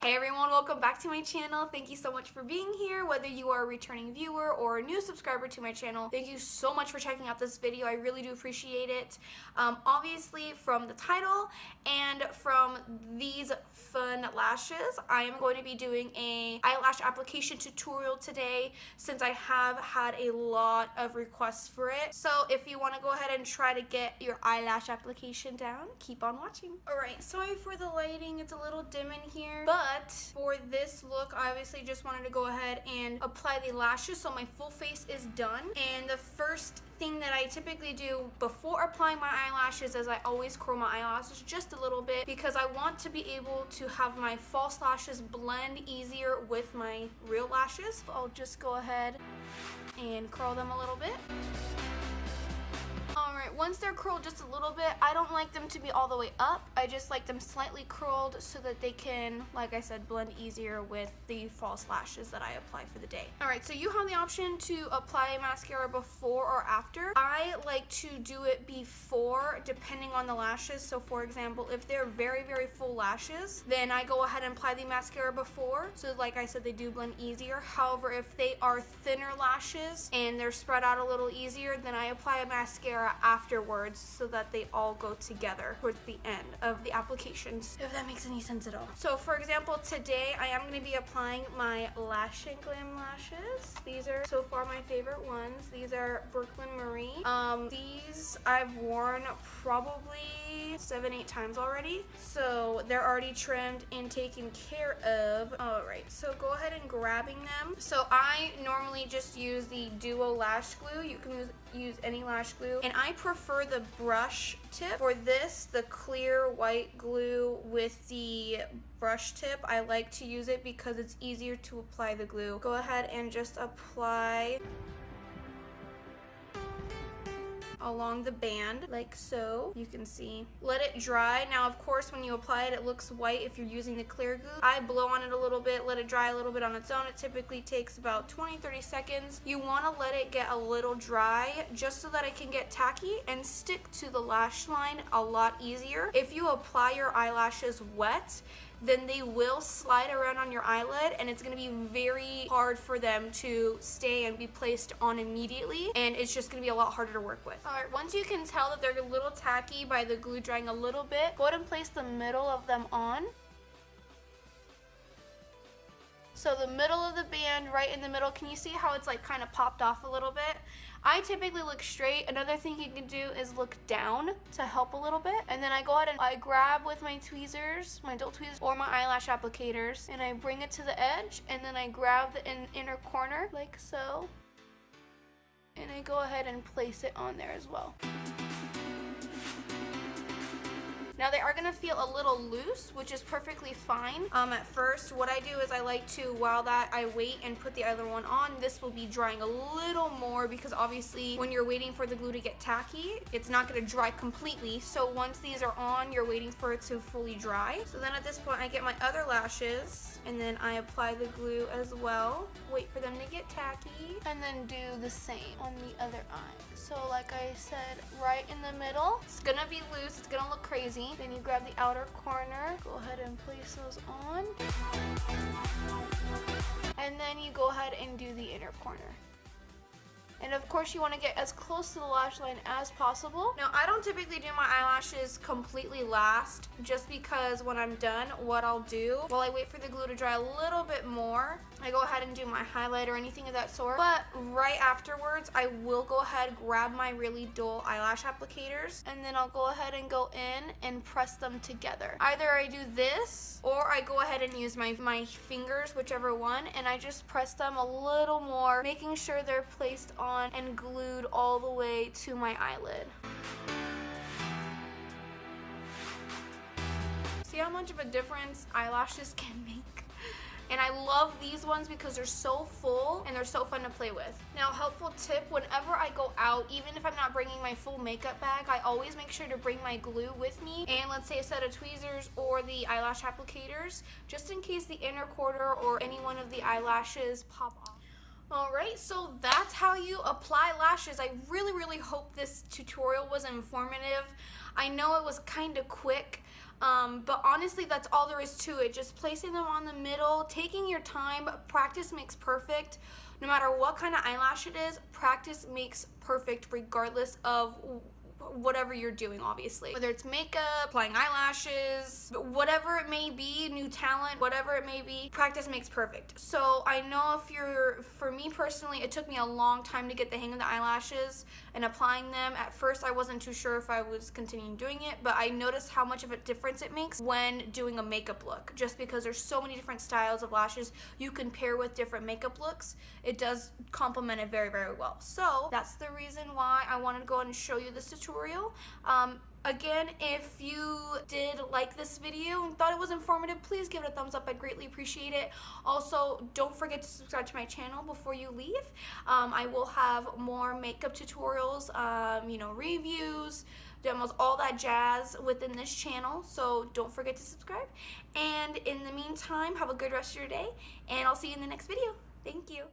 Hey everyone, welcome back to my channel. Thank you so much for being here. Whether you are a returning viewer or a new subscriber to my channel, thank you so much for checking out this video. I really do appreciate it. Obviously, from the title and from these fun lashes, I am going to be doing a eyelash application tutorial today since I have had a lot of requests for it. So if you want to go ahead and try to get your eyelash application down, keep on watching. Alright, sorry for the lighting. It's a little dim in here, but for this look, I obviously just wanted to go ahead and apply the lashes so my full face is done. And the first thing that I typically do before applying my eyelashes is I always curl my eyelashes just a little bit because I want to be able to have my false lashes blend easier with my real lashes. I'll just go ahead and curl them a little bit. Alright, once they're curled just a little bit, I don't like them to be all the way up. I just like them slightly curled so that they can, like I said, blend easier with the false lashes that I apply for the day. Alright, so you have the option to apply mascara before or after. I like to do it before, depending on the lashes. So for example, if they're very, very full lashes, then I go ahead and apply the mascara before. So like I said, they do blend easier. However, if they are thinner lashes and they're spread out a little easier, then I apply a mascara afterwards so that they all go together towards the end of the applications, if that makes any sense at all. So for example, today I am going to be applying my Lash and Glam lashes. These are so far my favorite ones. These are Brooklyn Marie. These I've worn probably 7-8 times already, so they're already trimmed and taken care of. Alright, so go ahead and grabbing them. So I normally just use the Duo lash glue. You can use any lash glue, and I prefer the brush tip. For this, the clear white glue with the brush tip, I like to use it because it's easier to apply the glue. Go ahead and just apply along the band like so. You can see. Let it dry. Now of course when you apply it, it looks white if you're using the clear glue. I blow on it a little bit, let it dry a little bit on its own. It typically takes about 20-30 seconds. You want to let it get a little dry just so that it can get tacky and stick to the lash line a lot easier. If you apply your eyelashes wet, then they will slide around on your eyelid and it's going to be very hard for them to stay and be placed on immediately, and it's just going to be a lot harder to work with. Alright, once you can tell that they're a little tacky by the glue drying a little bit, go ahead and place the middle of them on. So the middle of the band, right in the middle, can you see how it's like kind of popped off a little bit? I typically look straight. Another thing you can do is look down to help a little bit. And then I go ahead and I grab with my tweezers, my adult tweezers, or my eyelash applicators, and I bring it to the edge, and then I grab the inner corner like so. And I go ahead and place it on there as well. Now they are going to feel a little loose, which is perfectly fine. At first, what I do is I like to, while that I wait and put the other one on, this will be drying a little more because obviously when you're waiting for the glue to get tacky, it's not going to dry completely. So once these are on, you're waiting for it to fully dry. So then at this point, I get my other lashes and then I apply the glue as well. Wait for them to get tacky and then do the same on the other eye. So like I said, right in the middle, it's going to be loose, it's going to look crazy. Then you grab the outer corner, go ahead and place those on. And then you go ahead and do the inner corner. And of course you want to get as close to the lash line as possible. Now I don't typically do my eyelashes completely last just because when I'm done, what I'll do while I wait for the glue to dry a little bit more, I go ahead and do my highlight or anything of that sort. But right afterwards, I will go ahead, grab my really dull eyelash applicators, and then I'll go ahead and go in and press them together. Either I do this or I go ahead and use my fingers, whichever one, and I just press them a little more, making sure they're placed on and glued all the way to my eyelid. See how much of a difference eyelashes can make? And I love these ones because they're so full and they're so fun to play with. Now, helpful tip, whenever I go out, even if I'm not bringing my full makeup bag, I always make sure to bring my glue with me and let's say a set of tweezers or the eyelash applicators, just in case the inner corner or any one of the eyelashes pop off. Alright, so that's how you apply lashes. I really hope this tutorial was informative. I know it was kind of quick, but honestly that's all there is to it. Just placing them on the middle, taking your time. Practice makes perfect. No matter what kind of eyelash it is, practice makes perfect regardless of whatever you're doing, obviously. Whether it's makeup, applying eyelashes, whatever it may be, new talent, whatever it may be, practice makes perfect. So I know for me personally, it took me a long time to get the hang of the eyelashes and applying them. At first, I wasn't too sure if I was continuing doing it, but I noticed how much of a difference it makes when doing a makeup look. Just because there's so many different styles of lashes you can pair with different makeup looks, it does complement it very well. So that's the reason why I wanted to go ahead and show you this tutorial. Again, if you did like this video and thought it was informative, please give it a thumbs up. I'd greatly appreciate it. Also, don't forget to subscribe to my channel before you leave. I will have more makeup tutorials, reviews, demos, all that jazz within this channel. So don't forget to subscribe. And in the meantime, have a good rest of your day, and I'll see you in the next video. Thank you.